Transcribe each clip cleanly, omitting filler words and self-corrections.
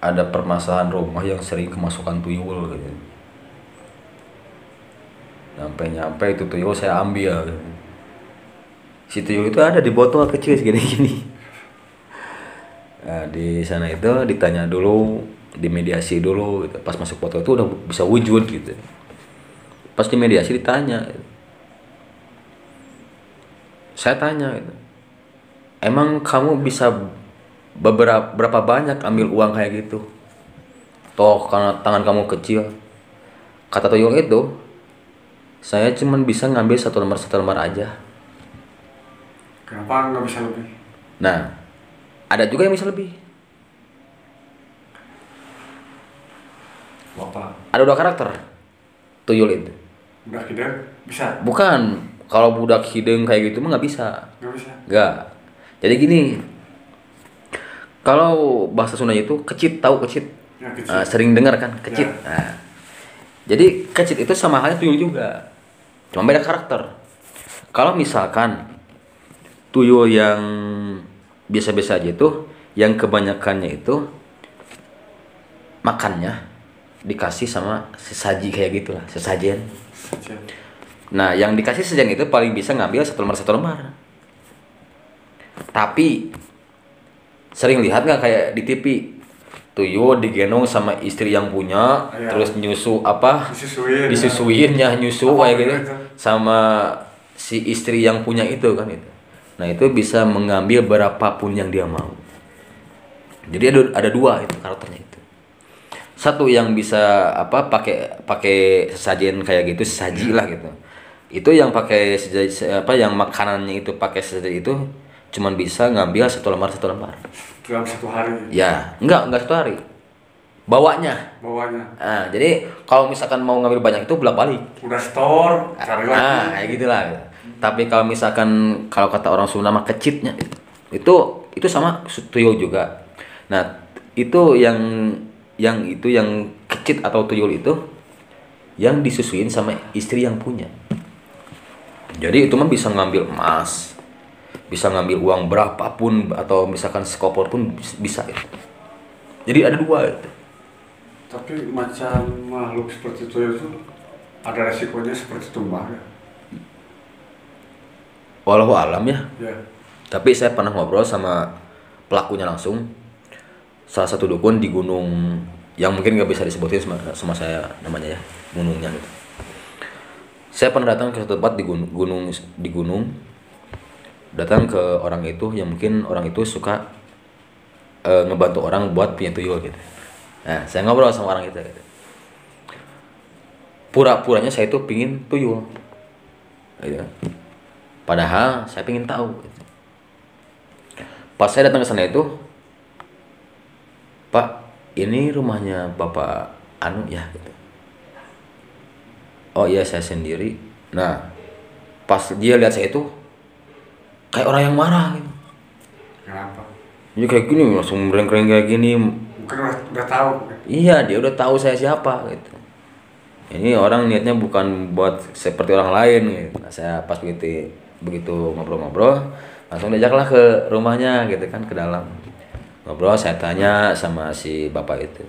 ada permasalahan rumah yang sering kemasukan tuyul gitu. Nyampe itu tuyul saya ambil gitu. Si tuyul itu ada di botol kecil segini-gini. Nah, di sana itu ditanya dulu, dimediasi dulu gitu. Pas masuk botol itu udah bisa wujud gitu. Pas dimediasi ditanya gitu. Saya tanya gitu, emang kamu bisa berapa banyak ambil uang kayak gitu? Toh karena tangan kamu kecil. Kata tuyul itu, saya cuman bisa ngambil satu lembar aja. Kenapa nggak bisa lebih? Nah, ada juga yang bisa lebih. Bapak Ada dua karakter tuyul itu. udah tidak bisa? Bukan, kalau budak hidung kayak gitu mah nggak bisa. Nggak bisa. Nggak. Jadi gini, kalau bahasa Sunda itu kecit, tahu kecit? Ya, kecil. Sering dengar kan kecit. Ya. Nah, jadi kecit itu sama halnya tuyul juga, cuma beda karakter. Kalau misalkan tuyul yang biasa-biasa aja itu, yang kebanyakannya itu makannya dikasih sama sesaji kayak gitulah, sesajen. Kecil. Nah, yang dikasih sesajen itu paling bisa ngambil satu lembar. Tapi sering lihat nggak kayak di TV, tuyul digendong sama istri yang punya, Ya. terus nyusu apa? Disusuin Disusuin ya nyusu Apa kayak gitu itu? sama si istri yang punya itu kan itu. Nah, itu bisa mengambil berapapun yang dia mau. Jadi ada dua itu karakternya itu. Satu yang bisa apa pakai sesajen kayak gitu, sesaji lah gitu. Itu yang pakai apa yang makanannya itu pakai sesaji itu cuman bisa ngambil satu lembar. dalam satu hari Ya, enggak satu hari. Bawanya. bawahnya. Nah, jadi kalau misalkan mau ngambil banyak itu bolak-balik. Udah store, cari lagi. Kayak gitulah. Tapi kalau misalkan kalau kata orang Sunda mah kecitnya itu sama tuyul juga. Nah, itu yang kecit atau tuyul itu yang disusuin sama istri yang punya. Jadi itu mah bisa ngambil emas, bisa ngambil uang berapapun atau misalkan sekopor pun bisa itu. Jadi ada dua itu. Tapi macam makhluk seperti itu ada resikonya seperti tumbang ya. Walau alam ya. Ya. Tapi saya pernah ngobrol sama pelakunya langsung. Salah satu dukun di gunung yang mungkin nggak bisa disebutin sama saya namanya ya, gunungnya gitu. Saya pernah datang ke suatu tempat di gunung, datang ke orang itu yang mungkin orang itu suka ngebantu orang buat punya tuyul gitu. Nah, saya ngobrol sama orang itu gitu. Pura-puranya saya itu pingin tuyul gitu. Padahal saya pingin tahu gitu. Pas saya datang ke sana itu, Pak, ini rumahnya Bapak Anu ya gitu. Oh iya, saya sendiri. Nah, pas dia lihat saya itu kayak orang yang marah gitu. Kenapa? Dia kayak gini, langsung mereng-reng kayak gini. Mungkin udah tahu. Iya, dia udah tahu saya siapa gitu. Ini orang niatnya bukan buat seperti orang lain gitu. Nah, saya pas begitu ngobrol-ngobrol, langsung diajaklah ke rumahnya gitu kan, ke dalam. Ngobrol, saya tanya sama si bapak itu.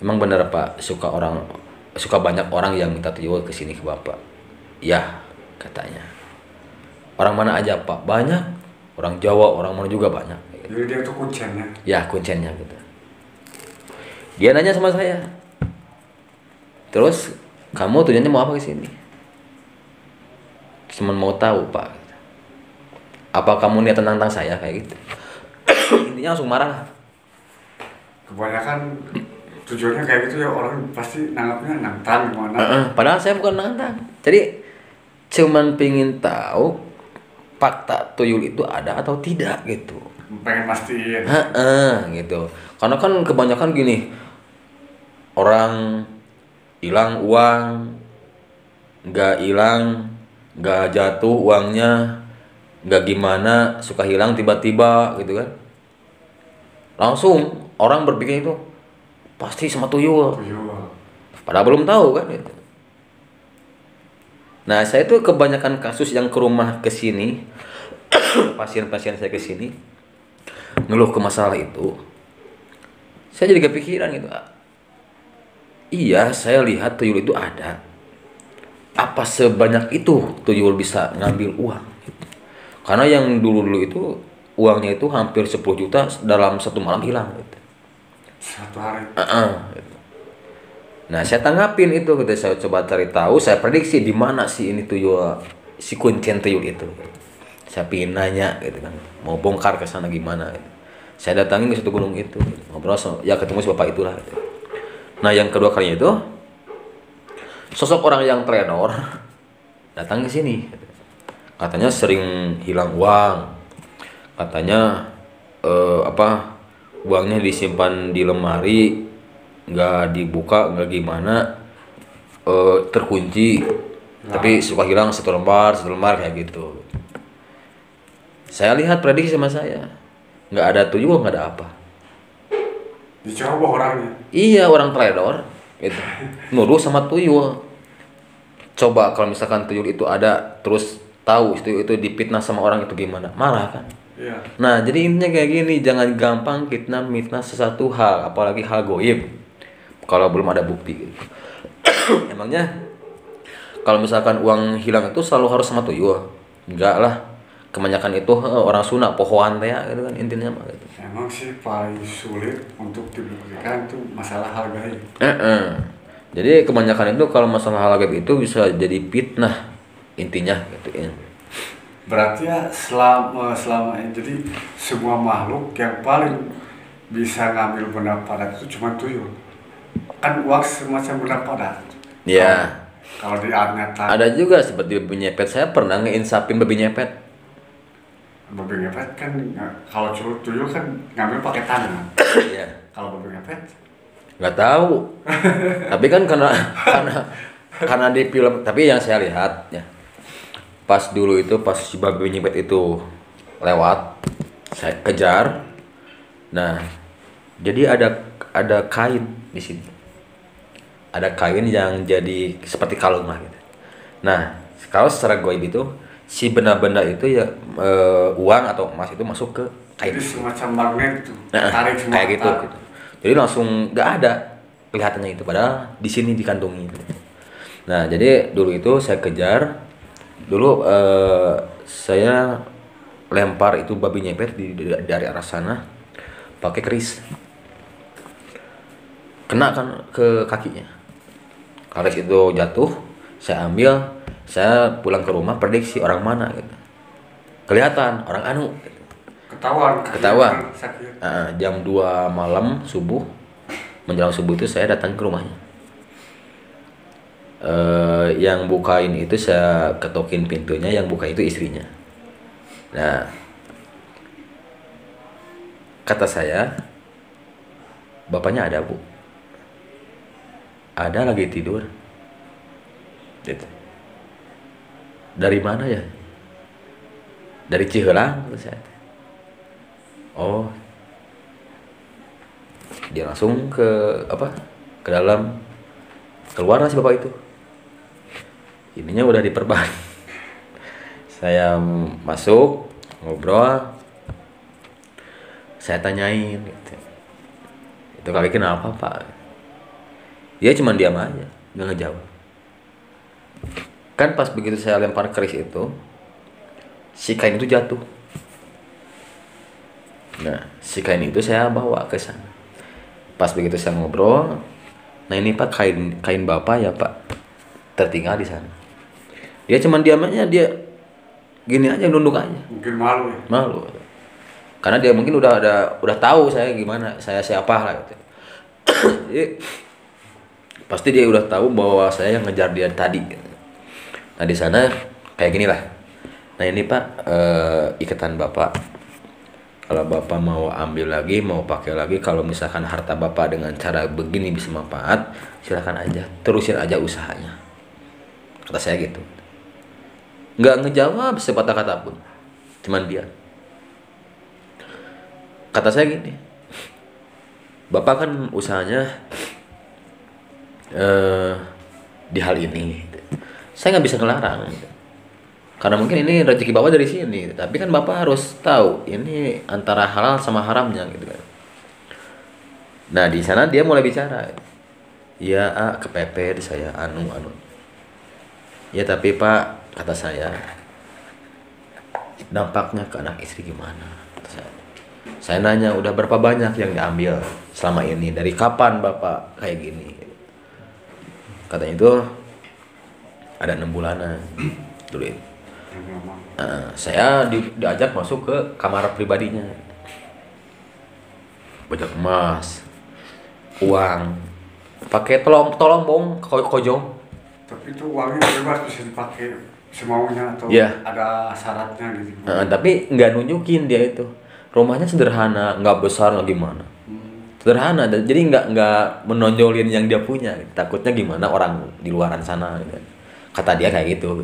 Emang benar Pak, suka banyak orang yang minta tuyul ke sini ke Bapak? Ya, katanya. Orang mana aja Pak? Banyak. Orang Jawa, orang mana juga banyak. Jadi dia tuh kuncinya. Ya, kuncinya gitu. Dia nanya sama saya. Terus, kamu tujuannya mau apa ke sini? Cuman mau tahu Pak. Apa kamu niat tentang saya kayak gitu? Intinya langsung marah. Kebanyakan tujuannya kayak gitu ya, orang pasti nanggapnya nantang gimana. Padahal saya bukan nantang. Jadi cuman pingin tahu fakta tuyul itu ada atau tidak gitu. Pengen pastiin. Gitu. Karena kan kebanyakan gini, orang hilang uang, nggak hilang, nggak jatuh uangnya, nggak gimana, suka hilang tiba-tiba gitu kan. Langsung orang berpikir itu pasti sama tuyul. Padahal belum tahu kan gitu. Nah, saya tuh kebanyakan kasus yang ke rumah kesini, pasien-pasien saya kesini ngeluh ke masalah itu. Saya jadi kepikiran gitu. Iya, saya lihat tuyul itu ada. Apa sebanyak itu tuyul bisa ngambil uang? Karena yang dulu-dulu itu uangnya itu hampir 10 juta dalam satu malam hilang gitu. Satu hari. Gitu. Nah, saya tanggapin itu gitu. Saya coba cari tahu, saya prediksi di mana sih ini tuyul, si kuncian tuyul itu. Saya pingin nanya gitu kan, mau bongkar ke sana gimana gitu. Saya datangin ke satu gunung itu, gitu. Ngobrol ya ketemu si bapak itulah gitu. Nah, yang kedua kalinya itu sosok orang yang teledor datang ke sini. Katanya sering hilang uang. Katanya uangnya disimpan di lemari, nggak dibuka, nggak gimana, terkunci. Tapi suka hilang satu lembar kayak gitu. Saya lihat prediksi sama saya, nggak ada tuyul, nggak ada apa. Dicoba orangnya. Iya, orang teledor gitu. Nuduh sama tuyul. Coba kalau misalkan tuyul itu ada, terus tahu itu dipitnah sama orang itu gimana? Marah kan? Iya. Nah, jadi intinya kayak gini, jangan gampang mitnah sesuatu hal, apalagi hal goib. Kalau belum ada bukti gitu. Emangnya kalau misalkan uang hilang itu selalu harus sama tuyul? Enggak lah. Kebanyakan itu orang Sunda pohoan teh gitu kan intinya mah gitu. Emang sih paling sulit untuk dibuktikan itu masalah harga ini. Jadi kebanyakan itu kalau masalah hal gaib itu bisa jadi fitnah intinya gitu ya. Berarti ya selama ini jadi semua makhluk yang paling bisa ngambil benda padat itu cuma tuyul. Kan uang semacam benda padat. Ya. Kalau di arnatan. Ada juga seperti babi nyepet. Saya pernah ngeinsapin babi nyepet. Babi ngepet kan kalau tuyul kan ngambil pakai tangan. Iya. Kalau babi ngepet Nggak tahu. Tapi kan karena di film, tapi yang saya lihat ya. Pas dulu itu pas si babi nyepet itu lewat, saya kejar. Nah, jadi ada kain di sini. Ada kain yang jadi seperti kalung lah gitu. Nah, kalau secara goib itu si benda-benda itu ya uang atau emas itu masuk ke kain. jadi semacam magnet itu tarik semua kayak gitu. Jadi langsung nggak ada kelihatannya itu, padahal di sini dikantongi. Nah, jadi dulu itu saya kejar. Dulu saya lempar itu babi nyepet dari arah sana pakai keris. Kena kan ke kakinya. Keris itu jatuh, saya ambil, saya pulang ke rumah prediksi orang mana gitu. Kelihatan orang anu gitu. Ketahuan. Jam 2 malam subuh, menjelang subuh itu saya datang ke rumahnya. Yang bukain itu saya ketokin pintunya, yang buka itu istrinya. Nah, kata saya, bapaknya ada bu, ada lagi tidur. Gitu. Dari mana ya? Dari Cihelang, kata saya. Oh, dia langsung ke dalam, keluar si bapak itu. Ininya udah diperban. Saya masuk, ngobrol, saya tanyain gitu. Itu kali kenapa pak? Dia cuma diam aja, nggak ngejawab. Kan pas begitu saya lempar keris itu, si kain itu jatuh. Nah, si kain itu saya bawa ke sana. Pas begitu saya ngobrol, nah ini pak kain bapak ya pak, tertinggal di sana. Dia cuma diam aja, dia gini aja, nunduk aja. Mungkin malu ya. Malu. Karena dia mungkin udah tahu saya gimana, saya siapa lah gitu. Jadi pasti dia udah tahu bahwa saya yang ngejar dia tadi. Gitu. Nah di sana kayak gini lah. Nah ini pak ikatan bapak. Kalau bapak mau ambil lagi, mau pakai lagi, kalau misalkan harta bapak dengan cara begini bisa manfaat, silakan aja, terusin aja usahanya. Kata saya gitu. Nggak ngejawab sepatah kata pun, cuman dia. Kata saya gini, bapak kan usahanya di hal ini, saya nggak bisa ngelarang, karena mungkin ini rezeki bapak dari sini. Tapi kan bapak harus tahu ini antara halal sama haramnya, gitu kan. Nah di sana dia mulai bicara, iya kepepet saya anu. Ya tapi Pak, kata saya, dampaknya ke anak istri gimana? Kata saya nanya, udah berapa banyak yang diambil selama ini? Dari kapan Bapak kayak gini? Katanya itu ada 6 bulanan dulu itu. Saya diajak masuk ke kamar pribadinya, banyak emas, uang, pakai tolombong kojong. Tapi itu uangnya bebas bisa dipakai semaunya atau Ya. ada syaratnya gitu. Tapi nggak nunjukin dia itu. Rumahnya sederhana, nggak besar nggak gimana. Sederhana, jadi nggak menonjolin yang dia punya. Takutnya gimana orang di luaran sana. Gitu. Kata dia kayak gitu.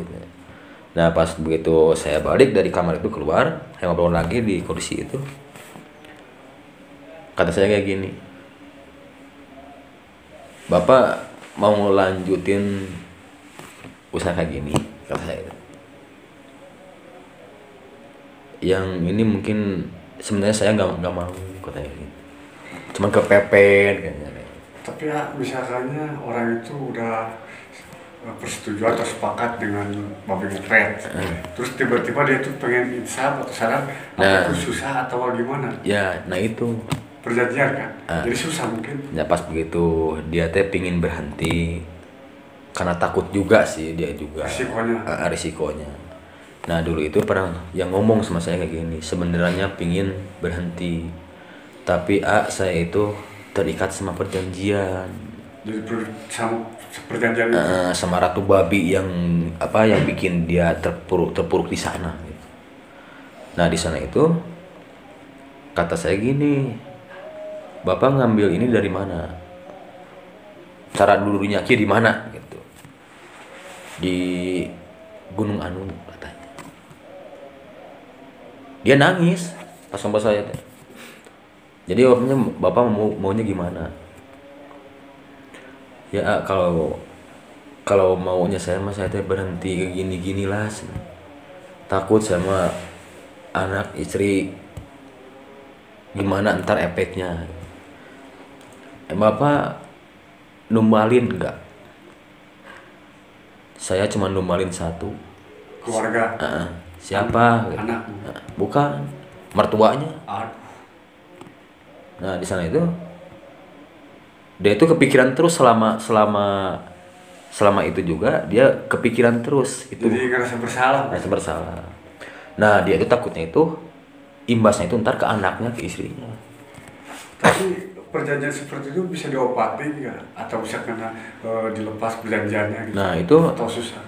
Nah pas begitu saya balik dari kamar itu keluar, saya ngobrol lagi di kursi itu. Kata saya kayak gini, Bapak mau lanjutin usaha kayak gini? Kata saya itu. Yang ini mungkin sebenarnya saya nggak mau, katanya gitu. Cuman kepepet kayaknya. Tapi ya misalkannya orang itu udah persetujuan atau sepakat dengan babi ngepet, terus tiba-tiba dia tuh pengen insaf atau saran, Nah. apa itu susah atau gimana? Ya, nah itu. Perjanjian kan, jadi susah mungkin. Ya pas begitu dia teh pingin berhenti karena takut juga sih dia juga risikonya. Nah dulu itu pernah yang ngomong sama saya kayak gini, sebenarnya pingin berhenti, tapi saya itu terikat sama perjanjian. Jadi sama perjanjian itu. Sama ratu babi yang bikin dia terpuruk di sana. Gitu. Nah di sana itu kata saya gini, Bapak ngambil ini dari mana? Cara dulunya di mana? Gitu. Di Gunung Anu katanya. Dia nangis pas sama saya. Jadi waktunya Bapak maunya gimana? Ya kalau maunya saya teh berhenti kayak gini lah. Takut sama anak istri gimana ntar efeknya. Bapak numbalin enggak? Saya cuma numbalin satu. Keluarga. Siapa? Anak. Bukan, mertuanya. Aduh. Nah di sana itu dia itu kepikiran terus selama itu juga dia kepikiran terus itu. Jadi ngerasa bersalah. Nah dia itu takutnya itu imbasnya itu ntar ke anaknya, ke istrinya. Tapi perjanjian seperti itu bisa diobati nggak? Atau bisa kena dilepas perjanjiannya gitu? Nah itu atau susah?